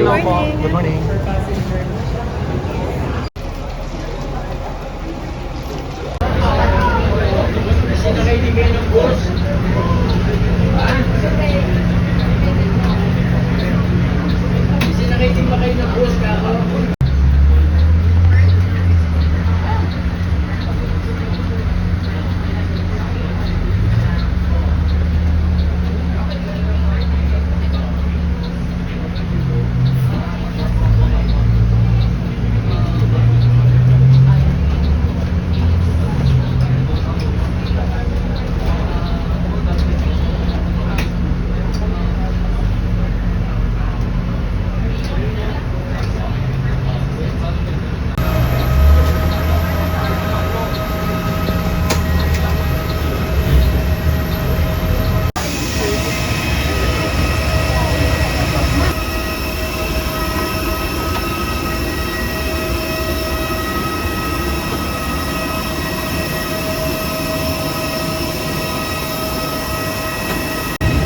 Hello po. Good morning.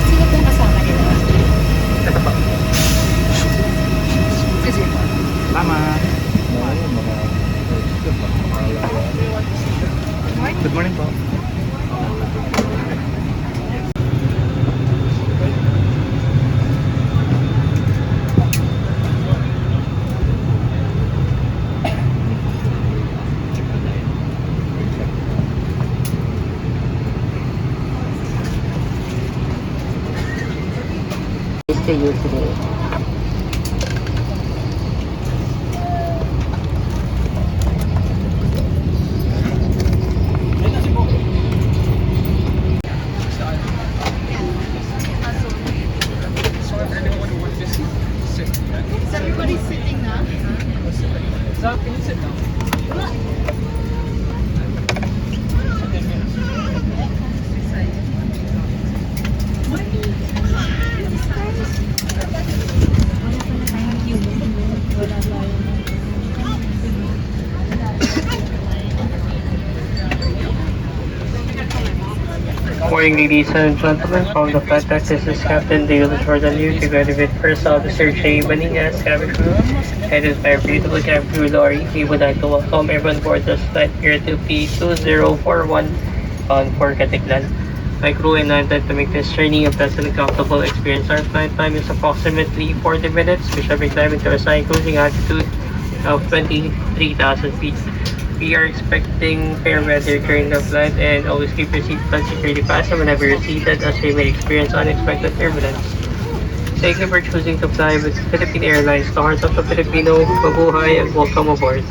Sino pong kasama nila? Ito po. Sige. Salamat. Good morning po. To you today. Everybody's sitting now. So, can you sit down? Morning, ladies and gentlemen. From the flight deck, this is Captain David Jordan here to graduate First Officer Jay Baningas, cabin crew, headed by a beautiful cabin crew Lori. We would like to welcome everyone aboard this flight here to P2041 on for Caticlan. My crew and I intend to make this journey a pleasant and comfortable experience. Our flight time is approximately 40 minutes. We shall be climbing to a assigned cruising altitude of 23,000 feet. We are expecting fair weather during the flight and always keep your seatbelt securely fastened whenever you're seated as we may experience unexpected turbulence. Thank you for choosing to fly with Philippine Airlines, the heart of the Filipino. Mabuhay and welcome aboard.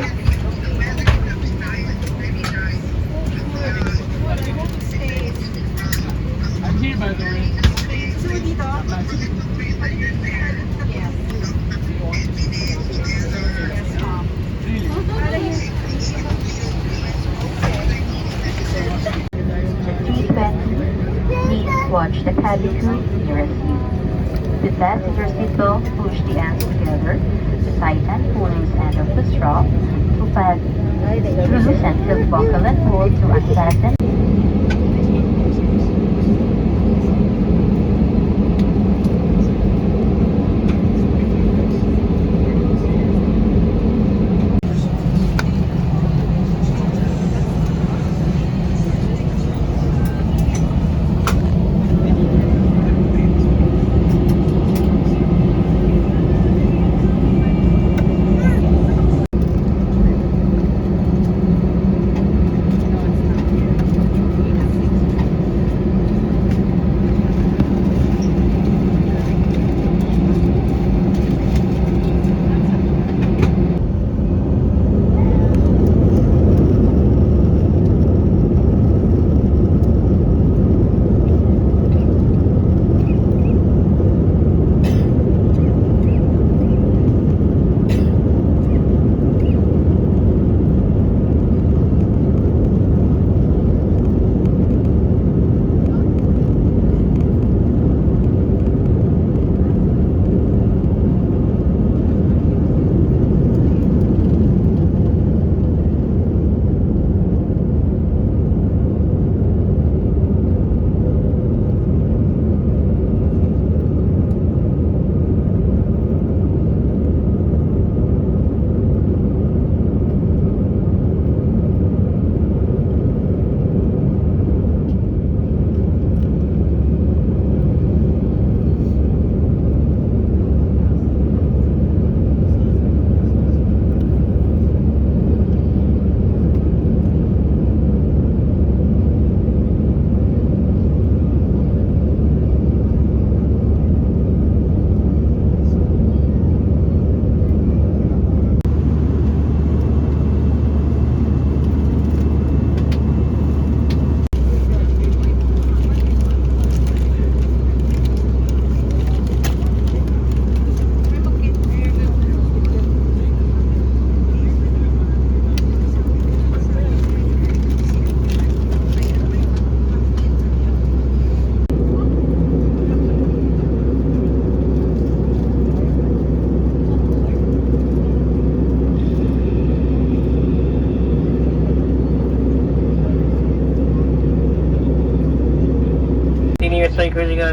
I'm here by the way. Please watch the cabin crew nearest you. The passenger seatbelt, push the ends together. The tighten pull loose end of the strap to loose and tilt buckle and pull to unfasten.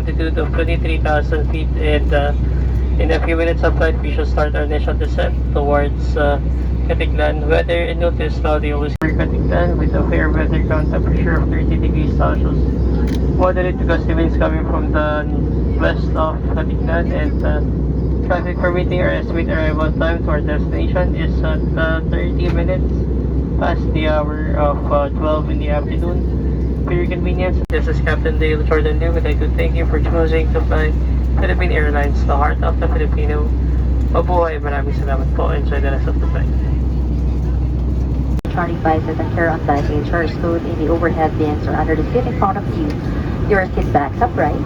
altitude of 23,000 feet, and in a few minutes of flight, we should start our initial descent towards Katiglan. Weather and notice cloudy always near Katiglan with a fair weather ground temperature of 30 degrees Celsius. Moderate gusty winds coming from the west of Katiglan, and traffic permitting our estimated arrival time to our destination is at 30 minutes past the hour of 12 in the afternoon. For your convenience, this is Captain Dale Jordan Liu. I'd like to thank you for choosing to fly Philippine Airlines, the heart of the Filipino. Mabuhay, maraming salamat po. Enjoy the rest of the flight. Charlie 5 is secure on baggage are stowed in the overhead bins or under the seat in front of you. Your seat backs upright.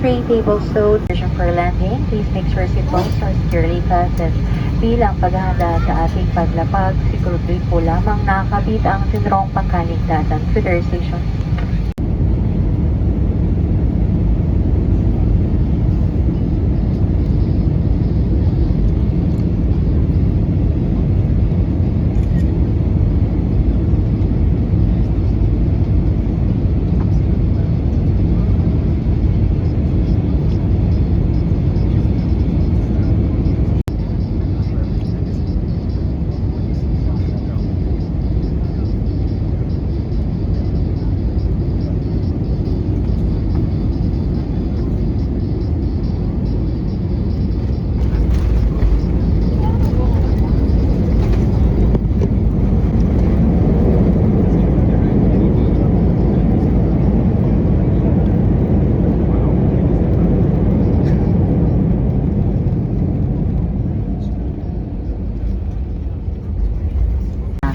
3 tables stowed. For landing, please make sure seatbelts are securely fastened. Bilang paghahanda sa ating paglapag, siguraduhin po lamang nakakabit ang sinurong pangkaligtasan feeder station.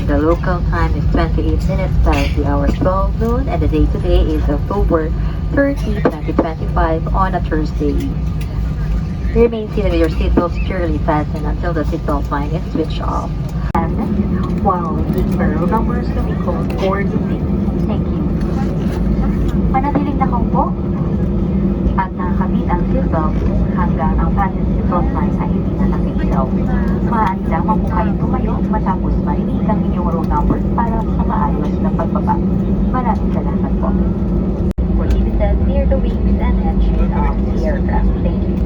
The local time is 28 minutes past the hour 12 noon, and the date today is October 30, 2025 on a Thursday. Remain seated with your seatbelt securely fastened until the seatbelt sign is switched off. And while waiting for row numbers to be called for the seat. Thank you. Manatiling nakaupo at nakakabit ang seatbelt hanggang ang fasten seatbelt sign ay hindi na nakikilaw. Maaari lamang po kayong tumayo matapos marinig ang inyong row number para sa maayos na pagbaba. Maraming salamat po. For seated near the wings and engine of the aircraft. Thank you.